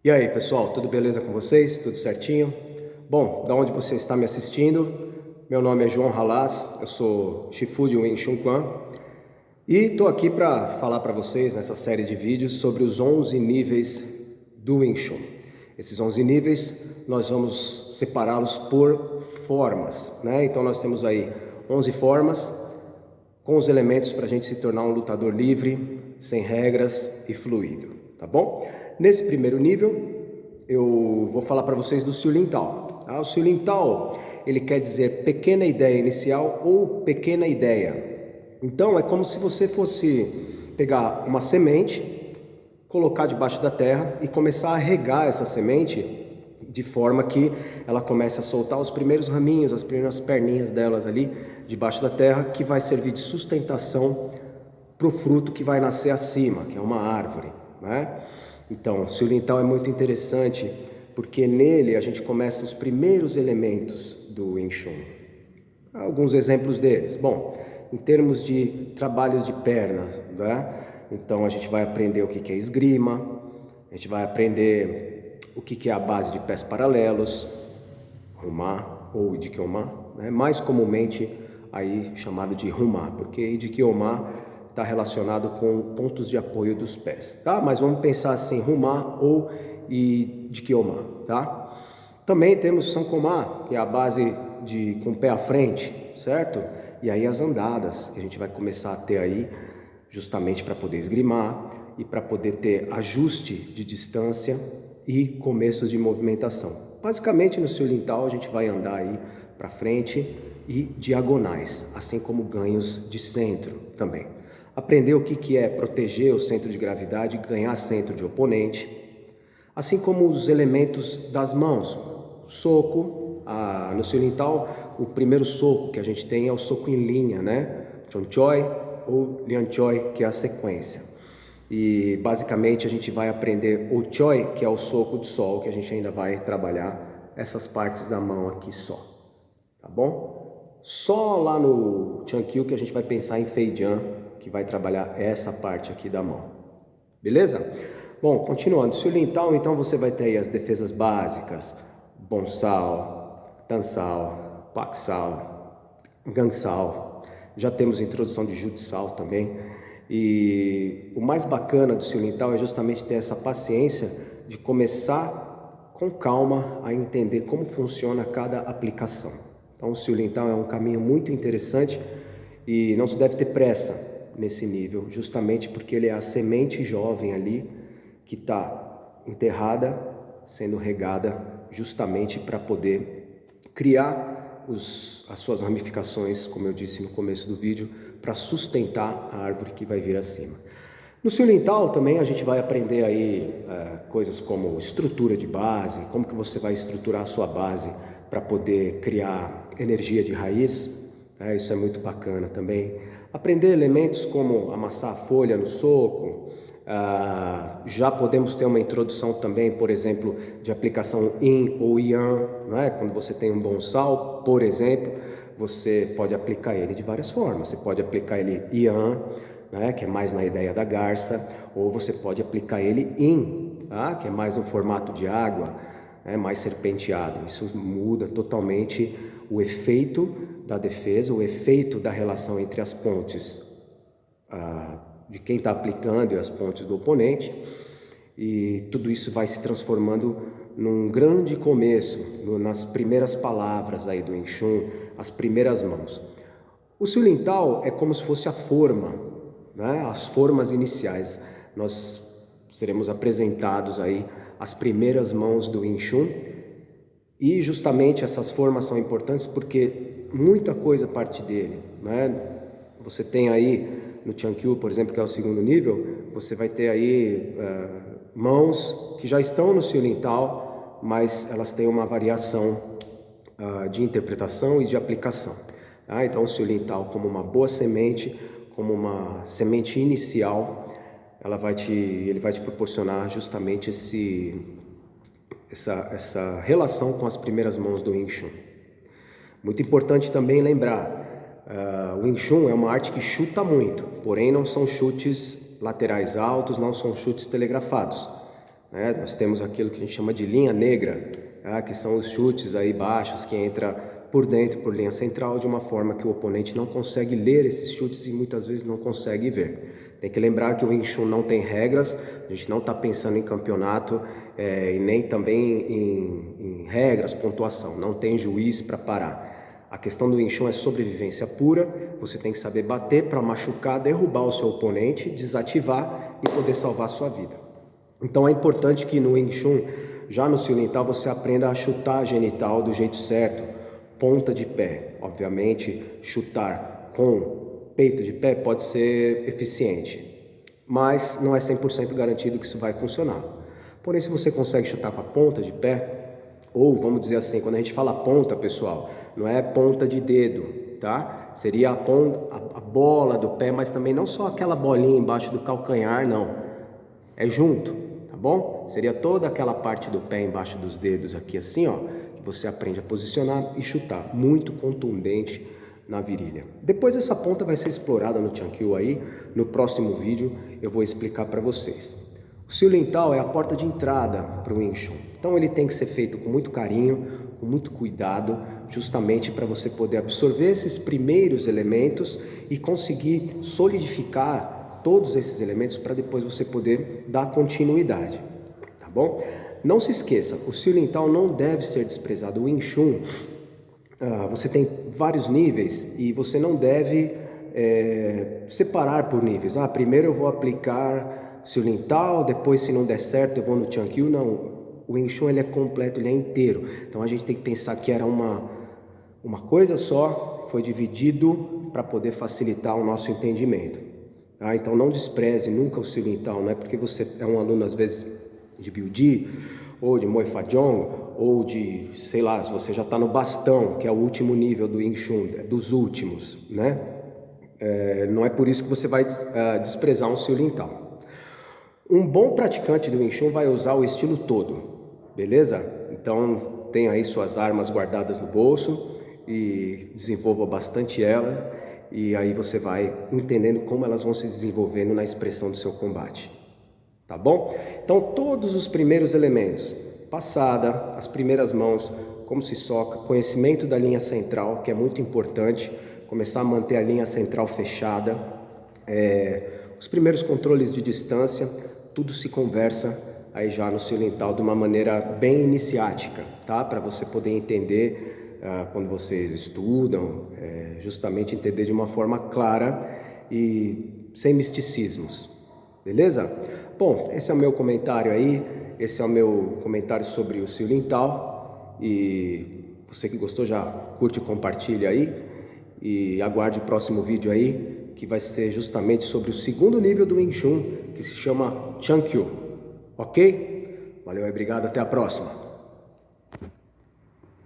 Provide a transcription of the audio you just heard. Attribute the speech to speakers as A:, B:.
A: E aí, pessoal, tudo beleza com vocês? Tudo certinho? Bom, da onde você está me assistindo? Meu nome é João Halas, eu sou Shifu de Wing Chun Quan e estou aqui para falar para vocês nessa série de vídeos sobre os 11 níveis do Wing Chun. Esses 11 níveis nós vamos separá-los por formas, né? Então nós temos aí 11 formas com os elementos para a gente se tornar um lutador livre, sem regras e fluido, tá bom? Nesse primeiro nível, eu vou falar para vocês do Siu Lin Tao. Tá? O Siu Lin Tao, ele quer dizer pequena ideia inicial ou pequena ideia. Então, é como se você fosse pegar uma semente, colocar debaixo da terra e começar a regar essa semente de forma que ela comece a soltar os primeiros raminhos, as primeiras perninhas delas ali debaixo da terra, que vai servir de sustentação para o fruto que vai nascer acima, que é uma árvore, né? Então, o Siu Lin Tao é muito interessante porque nele a gente começa os primeiros elementos do Wing Chun. Alguns exemplos deles. Bom, em termos de trabalhos de perna, né? Então a gente vai aprender o que é esgrima, a gente vai aprender o que é a base de pés paralelos, Rumá ou Idikyoma, né? Mais comumente aí chamado de Rumá, porque Idikyoma está relacionado com pontos de apoio dos pés, tá? Mas vamos pensar assim, Rumá ou Idikyoma, tá? Também temos Sankomá, que é a base com o pé à frente, certo? E aí as andadas, que a gente vai começar a ter aí, justamente para poder esgrimar e para poder ter ajuste de distância e começos de movimentação. Basicamente no Siu Lin Tao a gente vai andar aí para frente e diagonais, assim como ganhos de centro também. Aprender o que é proteger o centro de gravidade, ganhar centro de oponente, assim como os elementos das mãos. Soco, no Siu Lin Tao, o primeiro soco que a gente tem é o soco em linha, né? Chon Choi ou Lian Choi, que é a sequência. E basicamente a gente vai aprender o Choi, que é o soco de sol, que a gente ainda vai trabalhar essas partes da mão aqui só, tá bom? Só lá no Chan Kyu que a gente vai pensar em Fei Jian, que vai trabalhar essa parte aqui da mão, beleza? Bom, continuando, Siu Lin Tao, então você vai ter aí as defesas básicas, Bonsao, Tansao, Paksao, Gansao, já temos introdução de Jutsao também, e o mais bacana do Siu Lin Tao é justamente ter essa paciência de começar com calma a entender como funciona cada aplicação. Então o Siu Lin Tao é um caminho muito interessante e não se deve ter pressa nesse nível, justamente porque ele é a semente jovem ali que está enterrada, sendo regada justamente para poder criar as suas ramificações, como eu disse no começo do vídeo, para sustentar a árvore que vai vir acima. No Siu Lin Tao também a gente vai aprender aí coisas como estrutura de base, como que você vai estruturar a sua base para poder criar energia de raiz, isso é muito bacana também. Aprender elementos como amassar a folha no soco, já podemos ter uma introdução também, por exemplo, de aplicação Yin ou Yang, não é? Quando você tem um bonsal, por exemplo, você pode aplicar ele de várias formas. Você pode aplicar ele Yang, né, que é mais na ideia da garça, ou você pode aplicar ele Yin, tá? Que é mais no formato de água, mais serpenteado. Isso muda totalmente o efeito da defesa, o efeito da relação entre as pontes de quem está aplicando e as pontes do oponente, e tudo isso vai se transformando num grande começo, nas primeiras palavras aí do Wing Chun, as primeiras mãos. O Siu Lin Tao é como se fosse a forma, né? As formas iniciais. Nós seremos apresentados aí as primeiras mãos do Wing Chun, e justamente essas formas são importantes porque muita coisa parte dele, né? Você tem aí no Chan Kyu, por exemplo, que é o segundo nível, você vai ter aí mãos que já estão no Siu Lin Tao, mas elas têm uma variação de interpretação e de aplicação. Tá? Então o Siu Lin Tao, como uma boa semente, como uma semente inicial, ele vai te proporcionar justamente essa relação com as primeiras mãos do Wing Chun. Muito importante também lembrar, o Wing Chun é uma arte que chuta muito, porém não são chutes laterais altos, não são chutes telegrafados. né? Nós temos aquilo que a gente chama de linha negra, que são os chutes aí baixos que entra por dentro, por linha central, de uma forma que o oponente não consegue ler esses chutes e muitas vezes não consegue ver. Tem que lembrar que o Wing Chun não tem regras, a gente não está pensando em campeonato e nem também em regras, pontuação, não tem juiz para parar. A questão do Wing Chun é sobrevivência pura, você tem que saber bater para machucar, derrubar o seu oponente, desativar e poder salvar a sua vida. Então é importante que no Wing Chun, já no Sil Lin Tao, você aprenda a chutar a genital do jeito certo, ponta de pé. Obviamente, chutar com peito de pé pode ser eficiente, mas não é 100% garantido que isso vai funcionar. Porém, se você consegue chutar com a ponta de pé, ou vamos dizer assim, quando a gente fala ponta, pessoal, não é ponta de dedo, tá? Seria a bola do pé, mas também não só aquela bolinha embaixo do calcanhar, não. É junto, tá bom? Seria toda aquela parte do pé embaixo dos dedos aqui assim, ó, que você aprende a posicionar e chutar, muito contundente na virilha. Depois essa ponta vai ser explorada no Chan Kyu aí, no próximo vídeo eu vou explicar para vocês. O Sil Lin Tao é a porta de entrada para o Wing Chun, então ele tem que ser feito com muito carinho, com muito cuidado, justamente para você poder absorver esses primeiros elementos e conseguir solidificar todos esses elementos para depois você poder dar continuidade, tá bom? Não se esqueça, o Sil Lin Tao não deve ser desprezado. O Wing Chun, você tem vários níveis e você não deve separar por níveis. Primeiro eu vou aplicar Sil Lin Tao, depois se não der certo eu vou no Chan Kyu. Não, o Wing Chun ele é completo, ele é inteiro. Então a gente tem que pensar que era uma coisa só, foi dividido para poder facilitar o nosso entendimento. Então não despreze nunca o Sil Lin Tao, não é porque você é um aluno às vezes de Biu-Ji, ou de Moi Fa Jong, ou de, sei lá, se você já está no bastão, que é o último nível do Wing Chun, dos últimos, né? Não é por isso que você vai desprezar um Sil Lin Tao. Um bom praticante do Wing Chun vai usar o estilo todo, beleza? Então tem aí suas armas guardadas no bolso e desenvolva bastante ela, e aí você vai entendendo como elas vão se desenvolvendo na expressão do seu combate. Tá bom? Então todos os primeiros elementos, passada, as primeiras mãos, como se soca, conhecimento da linha central, que é muito importante, começar a manter a linha central fechada, os primeiros controles de distância, tudo se conversa aí já no Sil Lin Tao de uma maneira bem iniciática, tá? Para você poder entender quando vocês estudam, justamente entender de uma forma clara e sem misticismos, beleza? Bom, esse é o meu comentário aí, esse é o meu comentário sobre o Sil Lin Tao, e você que gostou já curte e compartilha aí, e aguarde o próximo vídeo aí, que vai ser justamente sobre o segundo nível do Wing Chun, que se chama Chan Kyu, ok? Valeu, obrigado, até a próxima!